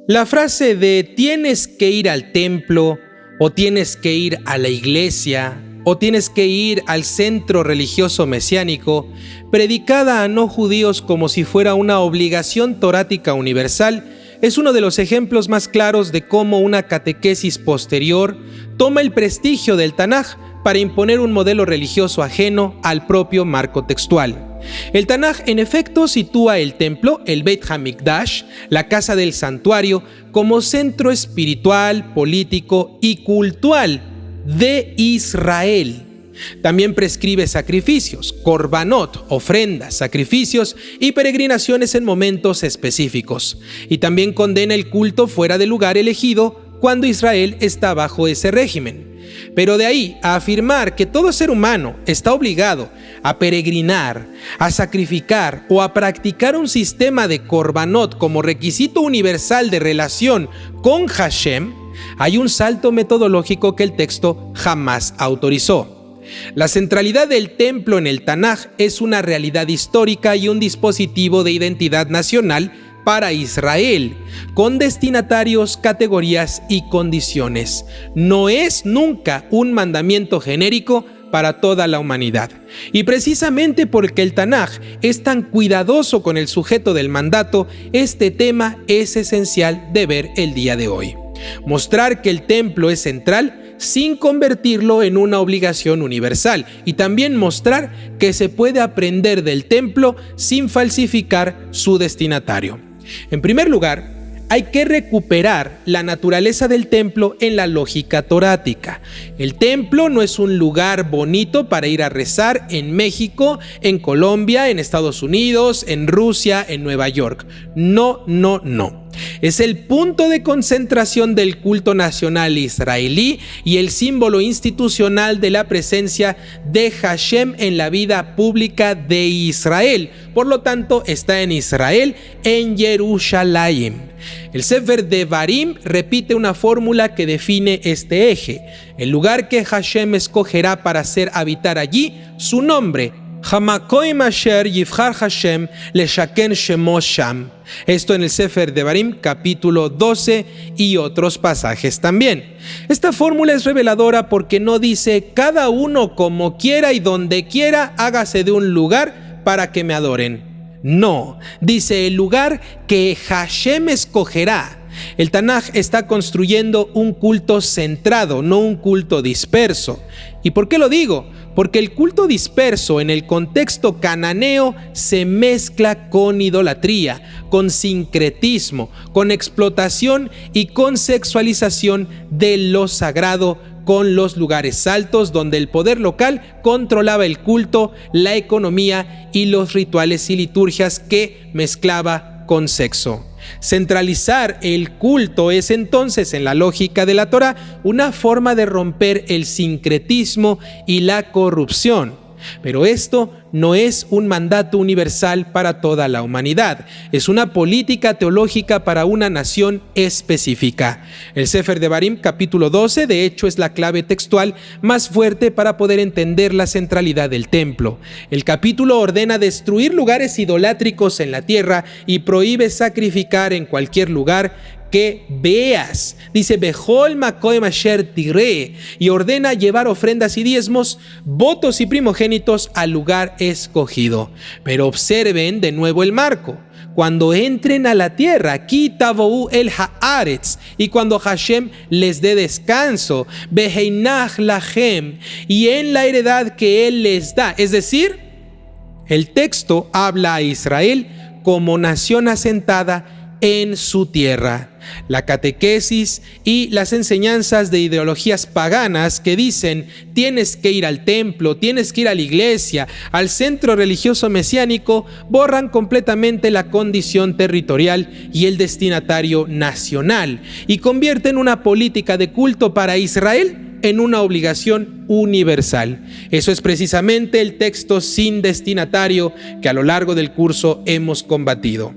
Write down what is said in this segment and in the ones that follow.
La frase de tienes que ir al templo, o tienes que ir a la iglesia, o tienes que ir al centro religioso mesiánico, predicada a no judíos como si fuera una obligación torática universal, es uno de los ejemplos más claros de cómo una catequesis posterior toma el prestigio del Tanaj para imponer un modelo religioso ajeno al propio marco textual. El Tanaj, en efecto, sitúa el templo, el Beit HaMikdash, la casa del santuario, como centro espiritual, político y cultural de Israel. También prescribe sacrificios, korbanot, ofrendas, sacrificios y peregrinaciones en momentos específicos. Y también condena el culto fuera del lugar elegido cuando Israel está bajo ese régimen. Pero de ahí a afirmar que todo ser humano está obligado a peregrinar, a sacrificar o a practicar un sistema de korbanot como requisito universal de relación con Hashem, hay un salto metodológico que el texto jamás autorizó. La centralidad del templo en el Tanaj es una realidad histórica y un dispositivo de identidad nacional para Israel, con destinatarios, categorías y condiciones. No es nunca un mandamiento genérico para toda la humanidad. Y precisamente porque el Tanaj es tan cuidadoso con el sujeto del mandato, este tema es esencial de ver el día de hoy. Mostrar que el templo es central sin convertirlo en una obligación universal, y también mostrar que se puede aprender del templo sin falsificar su destinatario. En primer lugar, hay que recuperar la naturaleza del templo en la lógica torática. El templo no es un lugar bonito para ir a rezar en México, en Colombia, en Estados Unidos, en Rusia, en Nueva York. No. Es el punto de concentración del culto nacional israelí y el símbolo institucional de la presencia de Hashem en la vida pública de Israel. Por lo tanto, está en Israel, en Jerusalén. El Sefer Devarim repite una fórmula que define este eje. El lugar que Hashem escogerá para hacer habitar allí su nombre. Hamakoim asher yivchar Hashem leshaken shemo sham. Esto en el Sefer Devarim, capítulo 12 y otros pasajes también. Esta fórmula es reveladora porque no dice cada uno como quiera y donde quiera hágase de un lugar para que me adoren. No, dice el lugar que Hashem escogerá. El Tanaj está construyendo un culto centrado, no un culto disperso. ¿Y por qué lo digo? Porque el culto disperso en el contexto cananeo se mezcla con idolatría, con sincretismo, con explotación y con sexualización de lo sagrado, con los lugares altos donde el poder local controlaba el culto, la economía y los rituales y liturgias que mezclaba con sexo. Centralizar el culto es entonces, en la lógica de la Torá, una forma de romper el sincretismo y la corrupción. Pero esto no es un mandato universal para toda la humanidad, es una política teológica para una nación específica. El Sefer Devarim, capítulo 12, de hecho es la clave textual más fuerte para poder entender la centralidad del templo. El capítulo ordena destruir lugares idolátricos en la tierra y prohíbe sacrificar en cualquier lugar que veas. Dice Behol Makoim Asher Tiré, y ordena llevar ofrendas y diezmos, votos y primogénitos al lugar escogido. Pero observen de nuevo el marco. Cuando entren a la tierra, Kitavou el Haaretz, y cuando Hashem les dé descanso, Beheinach Lachem, y en la heredad que Él les da. Es decir, el texto habla a Israel como nación asentada en su tierra. La catequesis y las enseñanzas de ideologías paganas que dicen tienes que ir al templo, tienes que ir a la iglesia, al centro religioso mesiánico, borran completamente la condición territorial y el destinatario nacional y convierten una política de culto para Israel en una obligación universal. Eso es precisamente el texto sin destinatario que a lo largo del curso hemos combatido.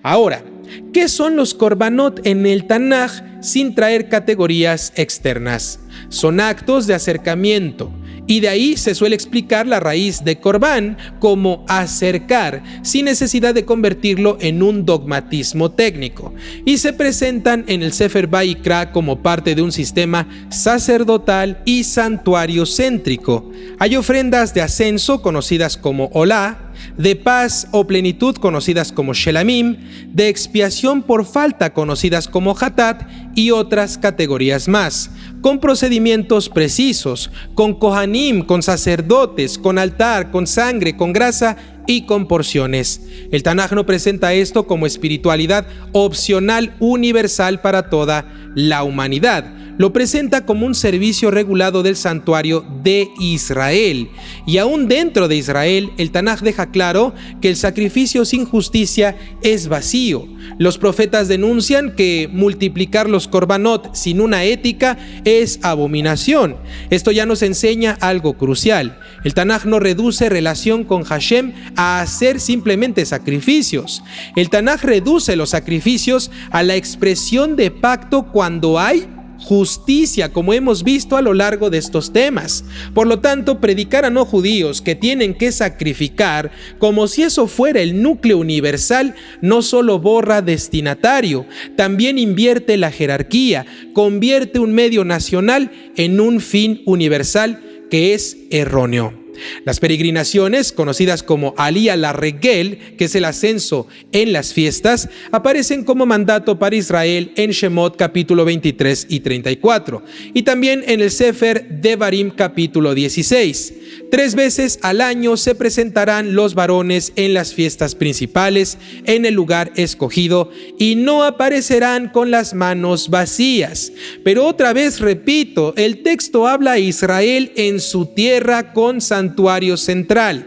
Ahora, ¿Qué son los korbanot en el Tanaj sin traer categorías externas? Son actos de acercamiento, y de ahí se suele explicar la raíz de Corbán como acercar, sin necesidad de convertirlo en un dogmatismo técnico, y se presentan en el Sefer Vayikra como parte de un sistema sacerdotal y santuario céntrico. Hay ofrendas de ascenso conocidas como Olá, de paz o plenitud conocidas como Shelamim, de expiación por falta conocidas como Hatat y otras categorías más, con procedimientos precisos, con kohanim, con sacerdotes, con altar, con sangre, con grasa y con porciones. El Tanaj no presenta esto como espiritualidad opcional universal para toda la humanidad. Lo presenta como un servicio regulado del santuario de Israel. Y aún dentro de Israel, el Tanaj deja claro que el sacrificio sin justicia es vacío. Los profetas denuncian que multiplicar los korbanot sin una ética es abominación. Esto ya nos enseña algo crucial. El Tanaj no reduce relación con Hashem a hacer simplemente sacrificios. El Tanaj reduce los sacrificios a la expresión de pacto cuando hay justicia, como hemos visto a lo largo de estos temas. Por lo tanto, predicar a no judíos que tienen que sacrificar como si eso fuera el núcleo universal no solo borra destinatario, también invierte la jerarquía, convierte un medio nacional en un fin universal que es erróneo. Las peregrinaciones, conocidas como Aliyah Larregel, que es el ascenso en las fiestas, aparecen como mandato para Israel en Shemot capítulo 23 y 34, y también en el Sefer Devarim capítulo 16. 3 veces al año se presentarán los varones en las fiestas principales en el lugar escogido y no aparecerán con las manos vacías. Pero otra vez repito, el texto habla a Israel en su tierra con santuario central.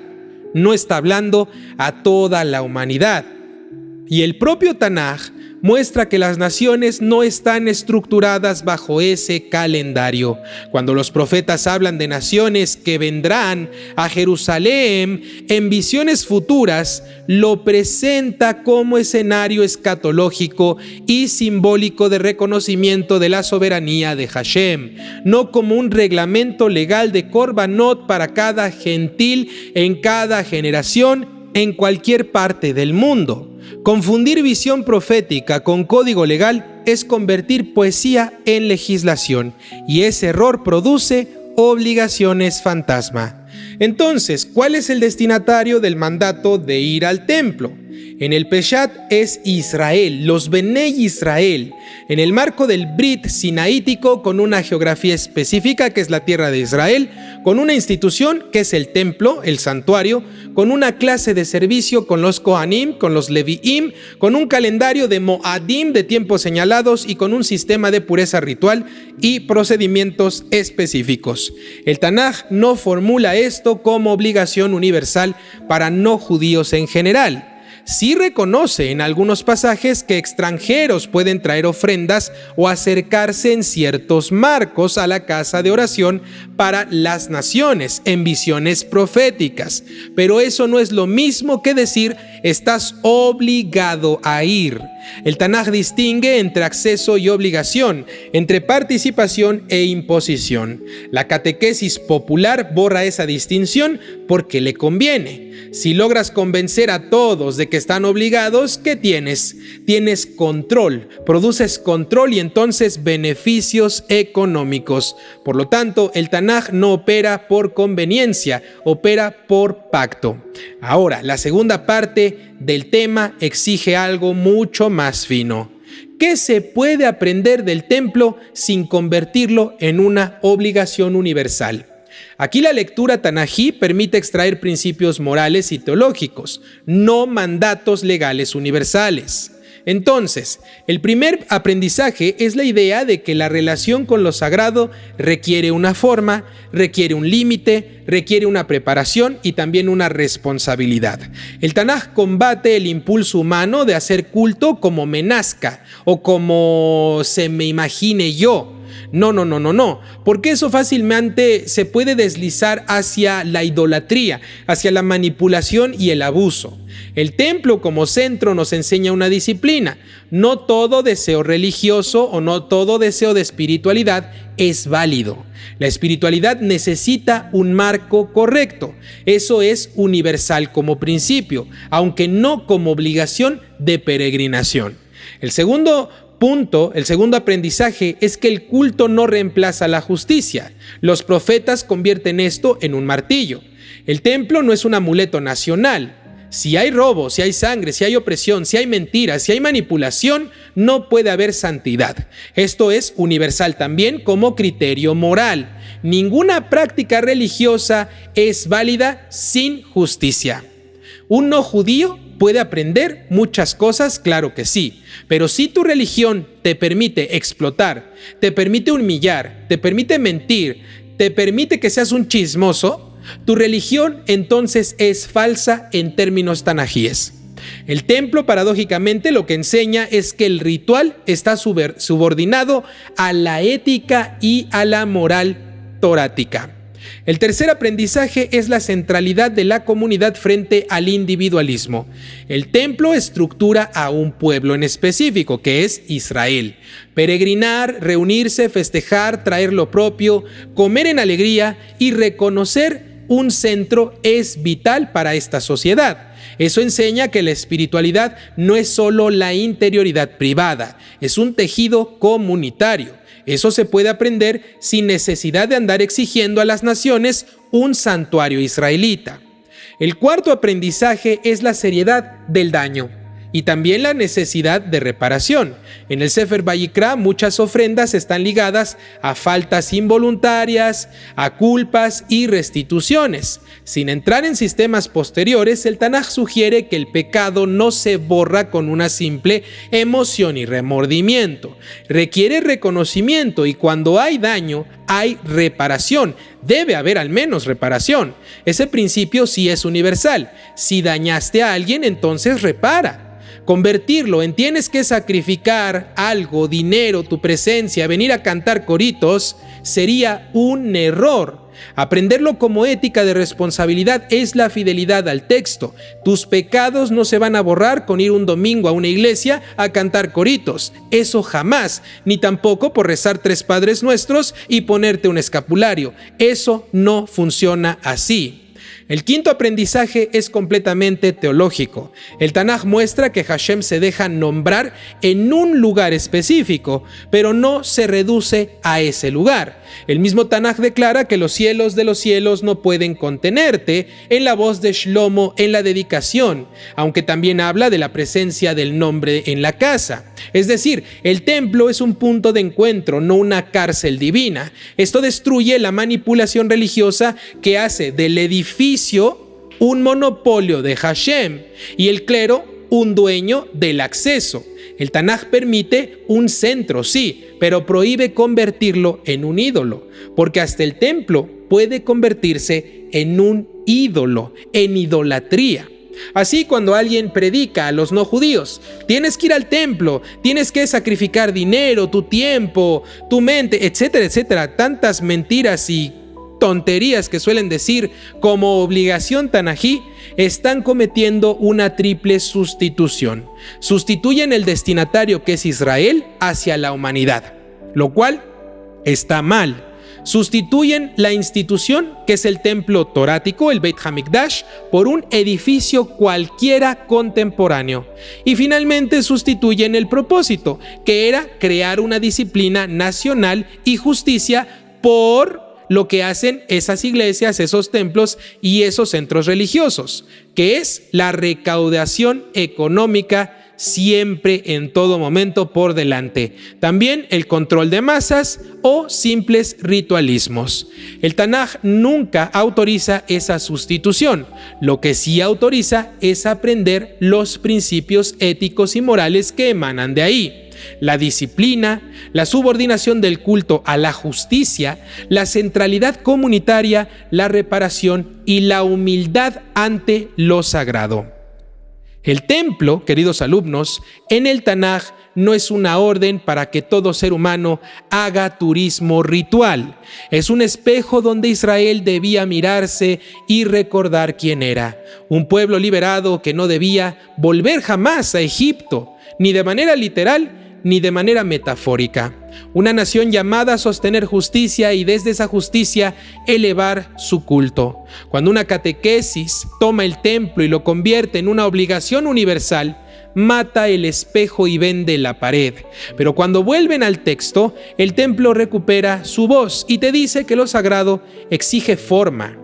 No está hablando a toda la humanidad. Y el propio Tanaj muestra que las naciones no están estructuradas bajo ese calendario. Cuando los profetas hablan de naciones que vendrán a Jerusalén en visiones futuras, lo presenta como escenario escatológico y simbólico de reconocimiento de la soberanía de Hashem, no como un reglamento legal de korbanot para cada gentil en cada generación en cualquier parte del mundo. Confundir visión profética con código legal es convertir poesía en legislación, y ese error produce obligaciones fantasma. Entonces, ¿cuál es el destinatario del mandato de ir al templo? En el Peshat es Israel, los Benei Israel, en el marco del Brit sinaítico, con una geografía específica que es la tierra de Israel, con una institución que es el templo, el santuario, con una clase de servicio con los Kohanim, con los Leviim, con un calendario de Moadim de tiempos señalados y con un sistema de pureza ritual y procedimientos específicos. El Tanaj no formula esto como obligación universal para no judíos en general. Sí reconoce en algunos pasajes que extranjeros pueden traer ofrendas o acercarse en ciertos marcos a la casa de oración para las naciones en visiones proféticas, pero eso no es lo mismo que decir estás obligado a ir. El Tanaj distingue entre acceso y obligación, entre participación e imposición. La catequesis popular borra esa distinción porque le conviene. Si logras convencer a todos de que están obligados, ¿qué tienes? Tienes control, produces control y entonces beneficios económicos. Por lo tanto, el Tanaj no opera por conveniencia, opera por pacto. Ahora, la segunda parte del tema exige algo mucho más fino. ¿Qué se puede aprender del templo sin convertirlo en una obligación universal? Aquí la lectura tanají permite extraer principios morales y teológicos, no mandatos legales universales. Entonces, el primer aprendizaje es la idea de que la relación con lo sagrado requiere una forma, requiere un límite, requiere una preparación y también una responsabilidad. El Tanaj combate el impulso humano de hacer culto como me nazca o como se me imagine yo. No, porque eso fácilmente se puede deslizar hacia la idolatría, hacia la manipulación y el abuso. El templo como centro nos enseña una disciplina. No todo deseo religioso o no todo deseo de espiritualidad es válido. La espiritualidad necesita un marco correcto. Eso es universal como principio, aunque no como obligación de peregrinación. El segundo aprendizaje es que el culto no reemplaza la justicia. Los profetas convierten esto en un martillo. El templo no es un amuleto nacional. Si hay robo, si hay sangre, si hay opresión, si hay mentiras, si hay manipulación, no puede haber santidad. Esto es universal también como criterio moral. Ninguna práctica religiosa es válida sin justicia. Un no judío puede aprender muchas cosas, claro que sí, pero si tu religión te permite explotar, te permite humillar, te permite mentir, te permite que seas un chismoso, tu religión entonces es falsa en términos tanajíes. El templo, paradójicamente, lo que enseña es que el ritual está subordinado a la ética y a la moral torática. El tercer aprendizaje es la centralidad de la comunidad frente al individualismo. El templo estructura a un pueblo en específico, que es Israel. Peregrinar, reunirse, festejar, traer lo propio, comer en alegría y reconocer un centro es vital para esta sociedad. Eso enseña que la espiritualidad no es solo la interioridad privada, es un tejido comunitario. Eso se puede aprender sin necesidad de andar exigiendo a las naciones un santuario israelita. El cuarto aprendizaje es la seriedad del daño y también la necesidad de reparación. En el Sefer Vayikra muchas ofrendas están ligadas a faltas involuntarias, a culpas y restituciones. Sin entrar en sistemas posteriores, el Tanaj sugiere que el pecado no se borra con una simple emoción y remordimiento. Requiere reconocimiento y cuando hay daño, hay reparación. Debe haber al menos reparación. Ese principio sí es universal. Si dañaste a alguien, entonces repara. Convertirlo en tienes que sacrificar algo, dinero, tu presencia, venir a cantar coritos, sería un error. Aprenderlo como ética de responsabilidad es la fidelidad al texto. Tus pecados no se van a borrar con ir un domingo a una iglesia a cantar coritos. Eso jamás, ni tampoco por rezar 3 Padres Nuestros y ponerte un escapulario. Eso no funciona así. El quinto aprendizaje es completamente teológico. El Tanaj muestra que Hashem se deja nombrar en un lugar específico, pero no se reduce a ese lugar. El mismo Tanaj declara que los cielos de los cielos no pueden contenerte en la voz de Shlomo en la dedicación, aunque también habla de la presencia del nombre en la casa. Es decir, el templo es un punto de encuentro, no una cárcel divina. Esto destruye la manipulación religiosa que hace del edificio un monopolio de Hashem y el clero un dueño del acceso. El Tanaj permite un centro, sí, pero prohíbe convertirlo en un ídolo, porque hasta el templo puede convertirse en un ídolo, en idolatría. Así, cuando alguien predica a los no judíos, tienes que ir al templo, tienes que sacrificar dinero, tu tiempo, tu mente, etcétera, etcétera, tantas mentiras y tonterías que suelen decir como obligación tanají, están cometiendo una triple sustitución. Sustituyen el destinatario que es Israel hacia la humanidad, lo cual está mal. Sustituyen la institución que es el templo torático, el Beit HaMikdash, por un edificio cualquiera contemporáneo. Y finalmente sustituyen el propósito, que era crear una disciplina nacional y justicia por lo que hacen esas iglesias, esos templos y esos centros religiosos, que es la recaudación económica siempre, en todo momento, por delante. También el control de masas o simples ritualismos. El Tanaj nunca autoriza esa sustitución. Lo que sí autoriza es aprender los principios éticos y morales que emanan de ahí. La disciplina, la subordinación del culto a la justicia, la centralidad comunitaria, la reparación y la humildad ante lo sagrado. El templo, queridos alumnos, en el Tanaj no es una orden para que todo ser humano haga turismo ritual. Es un espejo donde Israel debía mirarse y recordar quién era. Un pueblo liberado que no debía volver jamás a Egipto, ni de manera literal ni de manera metafórica. Una nación llamada a sostener justicia y desde esa justicia elevar su culto. Cuando una catequesis toma el templo y lo convierte en una obligación universal, mata el espejo y vende la pared. Pero cuando vuelven al texto, el templo recupera su voz y te dice que lo sagrado exige forma,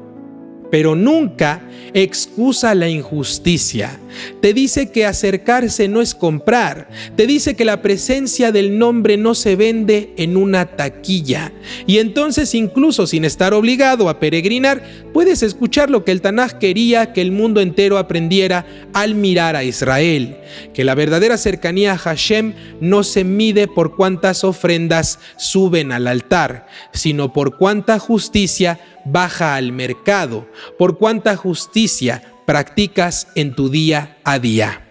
pero nunca excusa la injusticia. Te dice que acercarse no es comprar. Te dice que la presencia del nombre no se vende en una taquilla. Y entonces, incluso sin estar obligado a peregrinar, puedes escuchar lo que el Tanaj quería que el mundo entero aprendiera al mirar a Israel. Que la verdadera cercanía a Hashem no se mide por cuántas ofrendas suben al altar, sino por cuánta justicia baja al mercado, por cuánta justicia practicas en tu día a día.